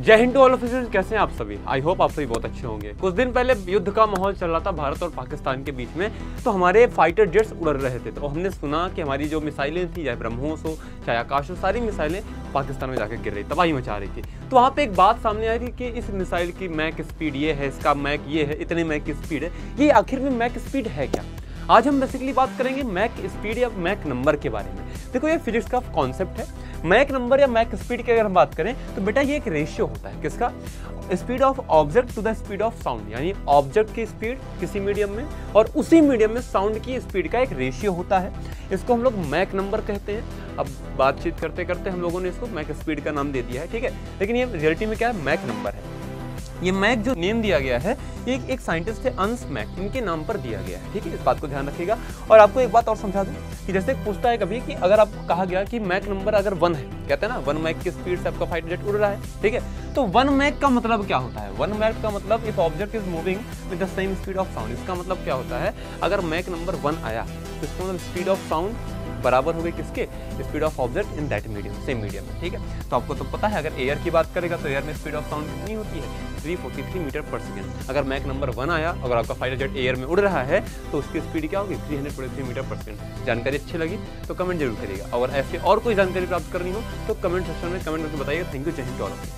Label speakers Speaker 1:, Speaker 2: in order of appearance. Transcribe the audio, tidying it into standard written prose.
Speaker 1: जय हिंद to all of you. कैसे हैं आप सभी? आई होप आप सभी बहुत अच्छे होंगे। कुछ दिन पहले युद्ध का माहौल चल रहा था भारत और पाकिस्तान के बीच में, तो हमारे फाइटर जेट्स उड़ रहे थे। तो हमने सुना कि हमारी जो मिसाइलें थी, चाहे ब्रह्मोस हो चाहे आकाश हो, सारी मिसाइलें पाकिस्तान में जाकर गिर रही, तबाही मचा रही थी। तो वहाँ पे एक बात सामने आई थी कि इस मिसाइल की मैक स्पीड ये है, इसका मैक ये है, इतने मैक की स्पीड है। ये आखिर में मैक स्पीड है क्या? आज हम बेसिकली बात करेंगे मैक स्पीड या मैक नंबर के बारे में। देखो, ये फिजिक्स का कॉन्सेप्ट है। मैक नंबर या मैक स्पीड की अगर हम बात करें तो बेटा ये एक रेशियो होता है। किसका? Speed of object to the speed of sound, यानी ऑब्जेक्ट की स्पीड किसी मीडियम में और उसी मीडियम में साउंड की स्पीड का एक रेशियो होता है। इसको हम लोग मैक नंबर कहते हैं। अब बातचीत करते करते हम लोगों ने इसको मैक स्पीड का नाम दे दिया है, ठीक है, लेकिन ये रियलिटी में क्या है? मैक नंबर है। ये मैक जो नेम दिया गया है, ये एक साइंटिस्ट है अंस मैक, इनके नाम पर दिया गया है, ठीक है। इस बात को ध्यान रखिएगा। और आपको एक बात और समझा दूं कि जैसे पूछता है कभी कि अगर आपको कहा गया कि मैक नंबर अगर 1 है, कहते हैं ना 1 मैक की स्पीड से आपका फाइटर जेट उड़ रहा है, ठीक है, तो 1 मैक का मतलब क्या होता है? 1 मैक का मतलब if object is moving with the same speed of sound. इसका मतलब क्या होता है? अगर मैक नंबर 1 आया तो इसका मतलब स्पीड ऑफ साउंड बराबर हो गई किसके? Speed of object in that medium, same medium में, ठीक है। तो आपको तो पता है, अगर एयर की बात करेगा तो एयर में स्पीड ऑफ साउंड कितनी होती है? 343 मीटर पर सेकेंड। अगर मैक नंबर 1 आया, अगर आपका फाइटर जेट एयर में उड़ रहा है तो उसकी स्पीड क्या होगी? 343 मीटर पर सेकेंड। जानकारी अच्छी लगी तो कमेंट जरूर करिएगा, और ऐसे और कोई जानकारी प्राप्त करनी हो तो कमेंट सेक्शन में कमेंट करके बताइएगा। थैंक यू, जय हिंद।